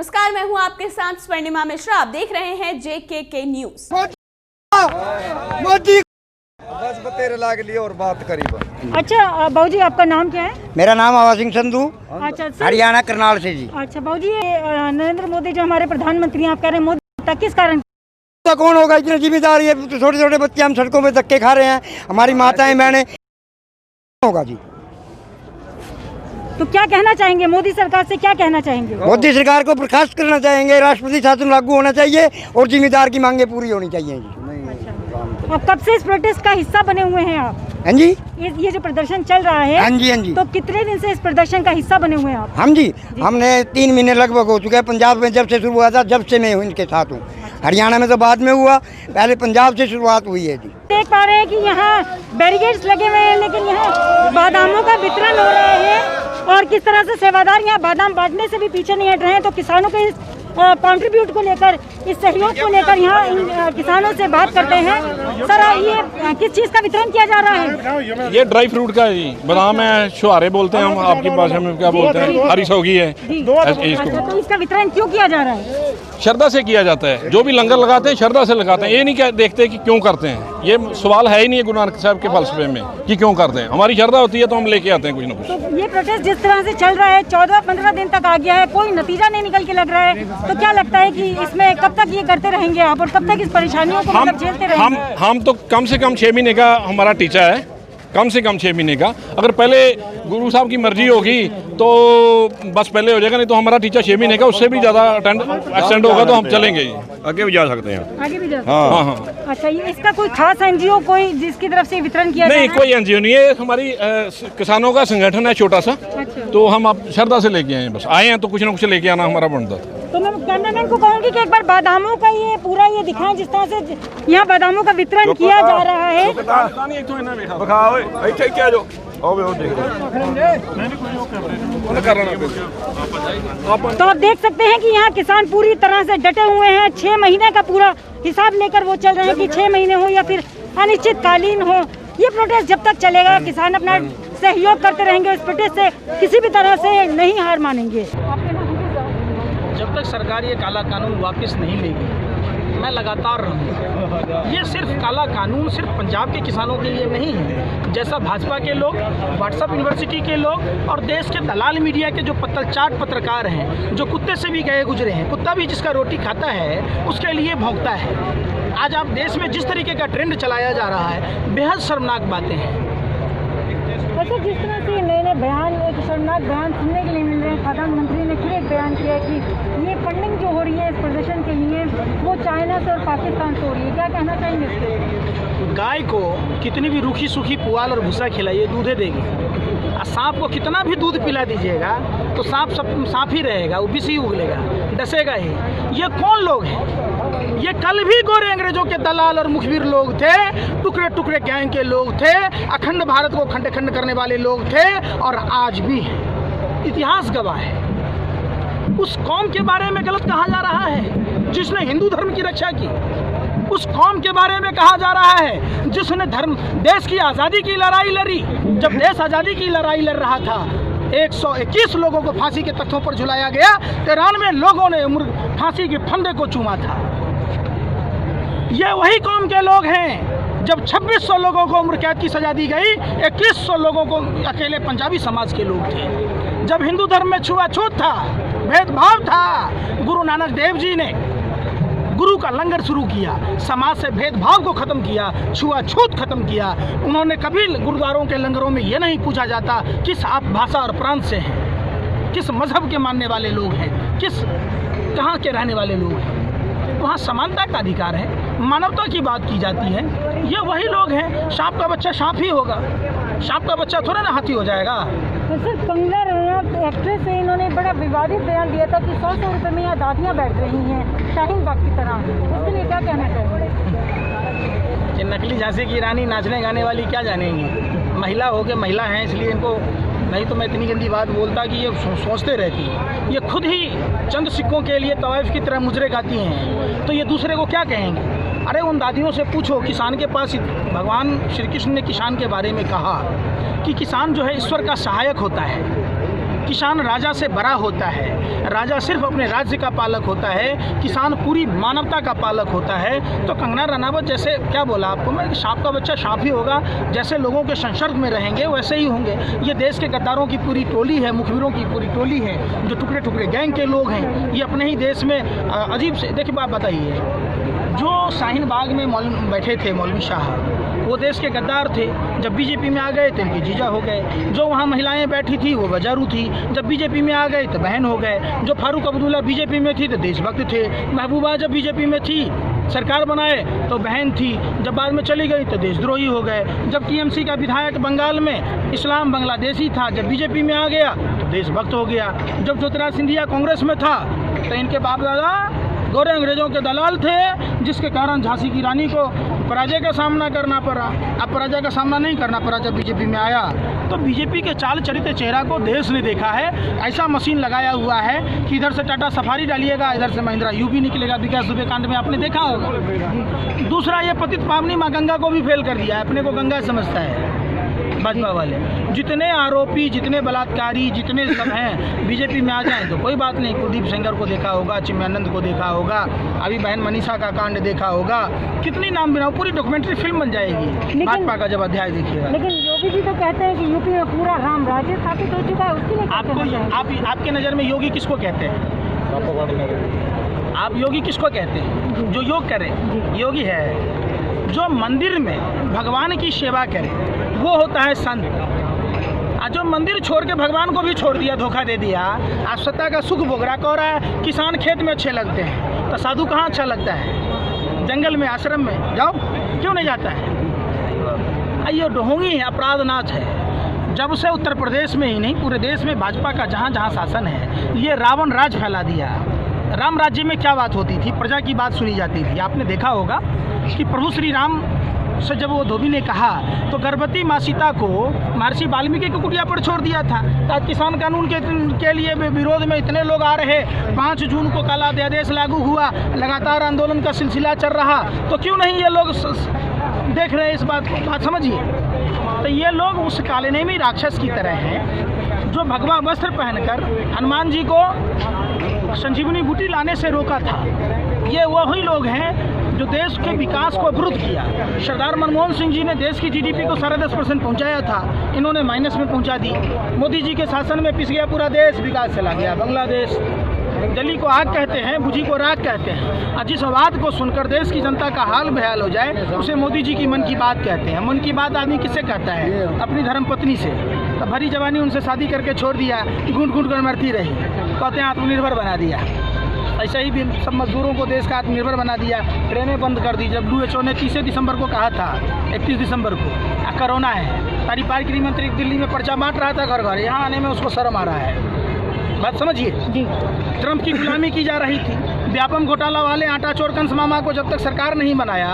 नमस्कार, मैं हूं आपके साथ स्वर्णिमा मिश्रा। आप देख रहे हैं JKK न्यूज। मोदी बस तेरे लाग लिए और बात करीब। अच्छा बाबूजी, आपका नाम क्या है? मेरा नाम आवा सिंह संधू, अच्छा हरियाणा करनाल से जी। अच्छा बाबूजी, ये नरेंद्र मोदी जो हमारे प्रधानमंत्री हैं, आप कह रहे हैं मोदी किस कारण? तो कौन होगा इतने जिम्मेदार? ये छोटे छोटे बच्चे हम सड़कों पे धक्के खा रहे हैं, हमारी माताएं बहनें होगा जी। तो क्या कहना चाहेंगे मोदी सरकार से, क्या कहना चाहेंगे? मोदी सरकार को बर्खास्त करना चाहेंगे, राष्ट्रपति शासन लागू होना चाहिए और जिम्मेदार की मांगे पूरी होनी चाहिए जी। और कब से इस प्रोटेस्ट का हिस्सा बने हुए हैं आप? हाँ जी, ये जो प्रदर्शन चल रहा है, हाँ जी, हाँ जी। तो कितने दिन से इस प्रदर्शन का हिस्सा बने हुए हैं आप? हम जी हमने 3 महीने लगभग हो चुके हैं। पंजाब में जब से शुरू हुआ था, जब से मैं इनके साथ हूँ। हरियाणा में तो बाद में हुआ, पहले पंजाब से शुरुआत हुई है जी। देख पा रहे हैं कि यहाँ बैरिकेड्स लगे हुए हैं, लेकिन यहाँ बादामों का वितरण हो रहा है और किस तरह से सेवादार यहाँ बादाम बांटने से भी पीछे नहीं हट रहे हैं। तो किसानों के कंट्रीब्यूट को लेकर, इस सहयोग को लेकर यहाँ किसानों से बात करते हैं। सर, ये किस चीज़ का वितरण किया जा रहा है? ये ड्राई फ्रूट का है जी, बादाम है, छुहारे बोलते हैं हम, आपकी भाषा में क्या बोलते हैं, हरी सौगी है इसको। तो इसका वितरण क्यों किया जा रहा है? श्रद्धा से किया जाता है। जो भी लंगर लगाते हैं श्रद्धा से लगाते हैं, ये नहीं क्या देखते कि क्यों करते हैं। ये सवाल है ही नहीं है गुरु नानक साहब के फलसफे में कि क्यों करते हैं। हमारी श्रद्धा होती है तो हम लेके आते हैं कुछ ना कुछ। तो ये प्रोटेस्ट जिस तरह से चल रहा है, 14-15 दिन तक आ गया है, कोई नतीजा नहीं निकल के लग रहा है, तो क्या लगता है कि इसमें कब तक ये करते रहेंगे आप और कब तक इस परेशानियों को मतलब झेलते रहेंगे? हम तो कम से कम 6 महीने का हमारा टीचा है, कम से कम 6 महीने का। अगर पहले गुरु साहब की मर्जी होगी तो बस पहले हो जाएगा, नहीं तो हमारा टीचा 6 महीने का, उससे भी ज़्यादा एक्सटेंड होगा तो हम चलेंगे, आगे भी जा सकते हैं। आगे भी जा सकते हैं। हाँ। हाँ। अच्छा, ये इसका कोई खास एनजीओ कोई जिसकी तरफ से वितरण किया नहीं, कोई एनजीओ नहीं है, हमारी किसानों का संगठन है छोटा सा। अच्छा। तो हम आप श्रद्धा से लेके आए हैं, बस आए हैं तो कुछ ना कुछ लेके आना हमारा बनता था। तो मैं कैमरामैन को कहूँगी कि एक बार बादामों का ये पूरा ये दिखाएं, जिस तरह से यहाँ बादामों का वितरण किया जा रहा है। तो आप देख सकते हैं कि यहाँ किसान पूरी तरह से डटे हुए हैं। 6 महीने का पूरा हिसाब लेकर वो चल रहे हैं कि 6 महीने हो या फिर अनिश्चितकालीन हो, ये प्रोटेस्ट जब तक चलेगा किसान अपना सहयोग करते रहेंगे। इस प्रोटेस्ट से किसी भी तरह से नहीं हार मानेंगे। जब तक सरकार ये काला कानून वापस नहीं लेगी, मैं लगातार रहूँगा। ये सिर्फ काला कानून सिर्फ पंजाब के किसानों के लिए नहीं है। जैसा भाजपा के लोग, व्हाट्सएप यूनिवर्सिटी के लोग और देश के दलाल मीडिया के जो पत्तलचाट पत्रकार हैं, जो कुत्ते से भी गए गुजरे हैं, कुत्ता भी जिसका रोटी खाता है उसके लिए भौंकता है। आज आप देश में जिस तरीके का ट्रेंड चलाया जा रहा है, बेहद शर्मनाक बातें हैं। वैसे जिस तरह से नए बयान, एक शर्मनाक बयान सुनने के लिए मिल रहे हैं, प्रधानमंत्री ने फिर एक बयान किया है कि ये फंडिंग जो हो रही है इस प्रदर्शन के लिए, वो चाइना से और पाकिस्तान से हो रही है। क्या कहना चाहेंगे इसके? गाय को कितनी भी रूखी सूखी पुआल और भूसा खिलाइए, दूधे देगी। और सांप को कितना भी दूध पिला दीजिएगा तो सांप ही रहेगा, वो बिसी उगलेगा, डसेगा ही। ये कौन लोग हैं? ये कल भी गोरे अंग्रेजों के दलाल और मुखबिर लोग थे, टुकड़े टुकड़े गैंग के लोग थे, अखंड भारत को खंड खंड करने वाले लोग थे और आज भी है। इतिहास गवाह है। उस कौम के बारे में गलत कहा जा रहा है जिसने हिंदू धर्म की रक्षा की। उस कौम के बारे में कहा जा रहा है जिसने देश की आज़ादी की लड़ाई लड़ी। जब देश आज़ादी की लड़ाई लड़ रहा था, 121 लोगों को फांसी के तख्तों पर झुलाया गया, 93 लोगों ने फांसी के फंदे को चूमा था। ये वही कौम के लोग हैं। जब 2600 लोगों को उम्र कैद की सजा दी गई, 2100 लोगों को अकेले पंजाबी समाज के लोग थे। जब हिंदू धर्म में छुआछूत था, भेदभाव था, गुरु नानक देव जी ने गुरु का लंगर शुरू किया, समाज से भेदभाव को खत्म किया, छुआछूत खत्म किया। उन्होंने कभी गुरुद्वारों के लंगरों में ये नहीं पूछा जाता किस आप भाषा और प्रांत से हैं, किस मजहब के मानने वाले लोग हैं, कहाँ के रहने वाले लोग हैं। वहाँ समानता का अधिकार है, मानवता की बात की जाती है। ये वही लोग हैं। सांप का बच्चा सांप ही होगा, सांप का बच्चा थोड़ा ना हाथी हो जाएगा। तो सर, कंगना रनौत एक्ट्रेस से इन्होंने बड़ा विवादित बयान दिया था कि 100 रुपये में यहाँ दादियाँ बैठ रही हैं शाहीन बाग की तरह, उसके लिए क्या कहना चाहिए? ये नकली झांसी की रानी नाचने गाने वाली क्या जानेंगी? महिला हो के महिला हैं, इसलिए इनको, नहीं तो मैं इतनी गंदी बात बोलता कि ये सोचते रहती है। ये खुद ही चंद सिक्कों के लिए तवाइफ की तरह मुजरे गाती हैं, तो ये दूसरे को क्या कहेंगे? अरे उन दादियों से पूछो, किसान के पास भगवान श्री कृष्ण ने किसान के बारे में कहा कि किसान जो है ईश्वर का सहायक होता है। किसान राजा से बड़ा होता है, राजा सिर्फ अपने राज्य का पालक होता है, किसान पूरी मानवता का पालक होता है। तो कंगना रनावत जैसे क्या बोला आपको मैं, सांप का बच्चा सांप ही होगा, जैसे लोगों के संसर्ग में रहेंगे वैसे ही होंगे। ये देश के गद्दारों की पूरी टोली है, मुखबिरों की पूरी टोली है, जो टुकड़े टुकड़े गैंग के लोग हैं। ये अपने ही देश में अजीब से, देखिए बात बताइए, जो शाहीन बाग में बैठे थे मौलवी शाह, वो देश के गद्दार थे। जब बीजेपी में आ गए तो इनके जीजा हो गए। जो वहाँ महिलाएं बैठी थी वो बजारू थी, जब बीजेपी में आ गए तो बहन हो गए। जो फारूक अब्दुल्ला बीजेपी में थी तो देशभक्त थे। महबूबा जब बीजेपी में थी, सरकार बनाए तो बहन थी, जब बाद में चली गई तो देशद्रोही हो गए। जब टीएमसी का विधायक बंगाल में इस्लाम बांग्लादेशी था, जब बीजेपी में आ गया तो देशभक्त हो गया। जब ज्योतिरादित्य सिंधिया कांग्रेस में था तो इनके बाप दादा गोरे अंग्रेजों के दलाल थे, जिसके कारण झांसी की रानी को पराजय का सामना करना पड़ा। अब पराजय का सामना नहीं करना पड़ा जब बीजेपी में आया। तो बीजेपी के चाल चरित्र चेहरा को देश ने देखा है। ऐसा मशीन लगाया हुआ है कि इधर से टाटा सफारी डालिएगा, इधर से महिंद्रा यूबी निकलेगा। विकास दुबे कांड में आपने देखा होगा। दूसरा, ये पतित पावनी माँ गंगा को भी फेल कर दिया है, अपने को गंगा समझता है भाजपा वाले। जितने आरोपी, जितने बलात्कारी, जितने सब हैं बीजेपी में आ जाएं तो कोई बात नहीं। कुलदीप सेंगर को देखा होगा, चिन्मयानंद को देखा होगा, अभी बहन मनीषा का कांड देखा होगा। कितनी नाम बिना, पूरी डॉक्यूमेंट्री फिल्म बन जाएगी भाजपा का जब अध्याय देखिएगा। लेकिन योगी जी तो कहते हैं कि यूपी में पूरा राम राज्य स्थापित हो चुका है, उसके लिए आपको आपके नज़र में योगी किसको कहते हैं? आप योगी किसको कहते हैं? जो योग करे योगी है। जो मंदिर में भगवान की सेवा करे वो होता है संत। जो मंदिर छोड़ के भगवान को भी छोड़ दिया, धोखा दे दिया, आज सत्ता का सुख भोग रहा। कह रहा है किसान खेत में अच्छे लगते हैं, तो साधु कहाँ अच्छा लगता है? जंगल में, आश्रम में जाओ, क्यों नहीं जाता है? ये ढोंगी है, अपराधनाथ है। जब से उत्तर प्रदेश में ही नहीं पूरे देश में भाजपा का जहाँ जहाँ शासन है, ये रावण राज फैला दिया। राम राज्य में क्या बात होती थी? प्रजा की बात सुनी जाती थी। आपने देखा होगा कि प्रभु श्री राम से जब वो धोबी ने कहा तो गर्भवती माँ सीता को महर्षि वाल्मीकि की कुटिया पर छोड़ दिया था। आज किसान कानून के लिए विरोध में इतने लोग आ रहे। 5 जून को काला अध्यादेश लागू हुआ, लगातार आंदोलन का सिलसिला चल रहा। तो क्यों नहीं ये लोग देख रहे हैं इस बात को? बात समझिए। तो ये लोग उस कालनेमी राक्षस की तरह हैं जो भगवा वस्त्र पहनकर हनुमान जी को संजीवनी बूटी लाने से रोका था। ये वही लोग हैं जो देश के विकास को अवरुद्ध किया। सरदार मनमोहन सिंह जी ने देश की जीडीपी को 10.5% पहुँचाया था, इन्होंने माइनस में पहुँचा दी। मोदी जी के शासन में पिस गया पूरा देश, विकास चला गया बांग्लादेश। जली को आग कहते हैं, बुझी को राग कहते हैं। और जिस बात को सुनकर देश की जनता का हाल बेहाल हो जाए उसे मोदी जी की मन की बात कहते हैं। मन की बात आदमी किससे कहता है? अपनी धर्मपत्नी से। तो भरी जवानी उनसे शादी करके छोड़ दिया, घूंट घूंट कर मरती रही। कहते हैं आत्मनिर्भर बना दिया। ऐसा ही भी सब मजदूरों को देश का आत्मनिर्भर बना दिया। ट्रेनें बंद कर दी। जब WHO ने 30 दिसंबर को कहा था, 31 दिसंबर को कोरोना है, तारीपार गृह मंत्री दिल्ली में पर्चा बांट रहा था घर घर, यहाँ आने में उसको शर्म आ रहा है। बात समझिए। ट्रंप की गुलामी की जा रही थी। व्यापम घोटाला वाले आटा चोर कंस मामा को जब तक सरकार नहीं बनाया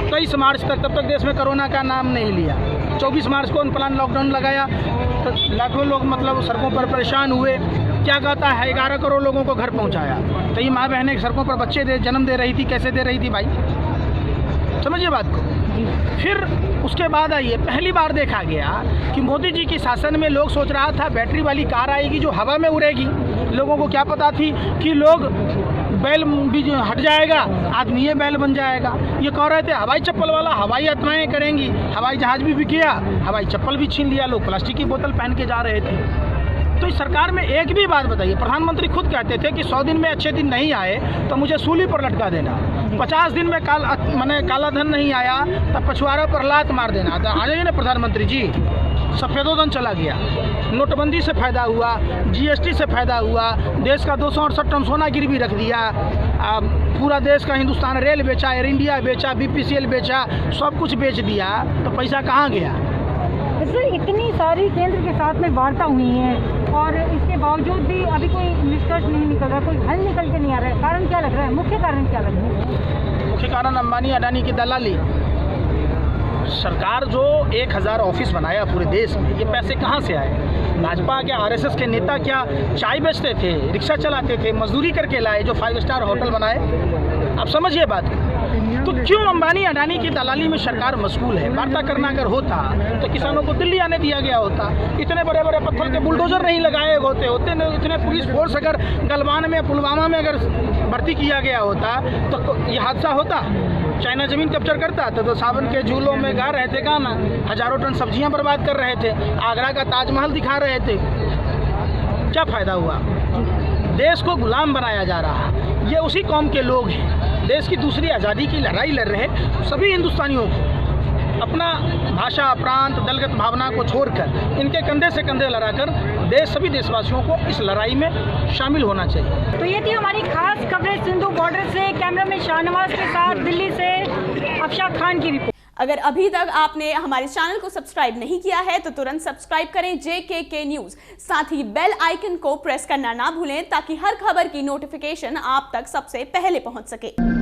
23 मार्च तक, तब तक देश में कोरोना का नाम नहीं लिया। 24 मार्च को अनप्लान लॉकडाउन लगाया तो लाखों लोग मतलब सड़कों पर परेशान हुए। क्या कहता है 11 करोड़ लोगों को घर पहुंचाया। तो ये माँ बहनें सड़कों पर बच्चे जन्म दे रही थी। कैसे दे रही थी भाई? समझिए बात को। फिर उसके बाद आइए, पहली बार देखा गया कि मोदी जी के शासन में लोग सोच रहा था बैटरी वाली कार आएगी जो हवा में उड़ेगी। लोगों को क्या पता थी कि लोग बैल भी हट जाएगा, आदमी ये बैल बन जाएगा। ये कह रहे थे हवाई चप्पल वाला हवाई यात्राएं करेंगी। हवाई जहाज भी किया, हवाई चप्पल भी छीन लिया। लोग प्लास्टिक की बोतल पहन के जा रहे थे। तो इस सरकार में एक भी बात बताइए, प्रधानमंत्री खुद कहते थे कि 100 दिन में अच्छे दिन नहीं आए तो मुझे सूली पर लटका देना। 50 दिन में काला धन नहीं आया तब पछुआरा पर लात मार देना। आ जाइए ना प्रधानमंत्री जी। सफेदोधन चला गया, नोटबंदी से फ़ायदा हुआ, GST से फ़ायदा हुआ, देश का 268 टन सोना गिरवी रख दिया, पूरा देश का हिंदुस्तान रेल बेचा, एयर इंडिया बेचा, BPCL बेचा, सब कुछ बेच दिया। तो पैसा कहाँ गया? सर इतनी सारी केंद्र के साथ में वार्ता हुई है और इसके बावजूद भी अभी कोई निष्कर्ष नहीं निकल रहा, कोई हल निकल के नहीं आ रहा है। कारण क्या लग रहा है? मुख्य कारण क्या लग रहा है? मुख्य कारण अंबानी अडानी की दलाली। सरकार जो 1000 ऑफिस बनाया पूरे देश में, ये पैसे कहाँ से आए? भाजपा के RSS के नेता क्या चाय बेचते थे, रिक्शा चलाते थे, मजदूरी करके लाए जो 5 स्टार होटल बनाए? आप समझिए बात। तो क्यों अंबानी अडानी की दलाली में सरकार मशगूल है? वार्ता करना अगर होता तो किसानों को दिल्ली आने दिया गया होता, इतने बड़े बड़े पत्थर के बुलडोजर नहीं लगाए होते, इतने पुलिस फोर्स अगर गलवान में पुलवामा में अगर भर्ती किया गया होता तो ये हादसा होता। चाइना ज़मीन कैप्चर करता तो सावन के झूलों में गा रहे थे गाना, हज़ारों टन सब्जियां बर्बाद कर रहे थे, आगरा का ताजमहल दिखा रहे थे। क्या फ़ायदा हुआ? देश को गुलाम बनाया जा रहा है। ये उसी कौम के लोग हैं, देश की दूसरी आज़ादी की लड़ाई लड़ रहे सभी हिंदुस्तानियों को अपना भाषा, प्रांत, दलगत भावना को छोड़कर इनके कंधे से कंधे लड़ाकर सभी देशवासियों को इस लड़ाई में शामिल होना चाहिए। तो ये थी हमारी खास कवरेज सिंधु बॉर्डर से। कैमरा में शाहनवाज के साथ दिल्ली से अफशा खान की रिपोर्ट। अगर अभी तक आपने हमारे चैनल को सब्सक्राइब नहीं किया है तो तुरंत सब्सक्राइब करें JKK न्यूज़। साथ ही बेल आइकन को प्रेस करना ना भूलें ताकि हर खबर की नोटिफिकेशन आप तक सबसे पहले पहुंच सके।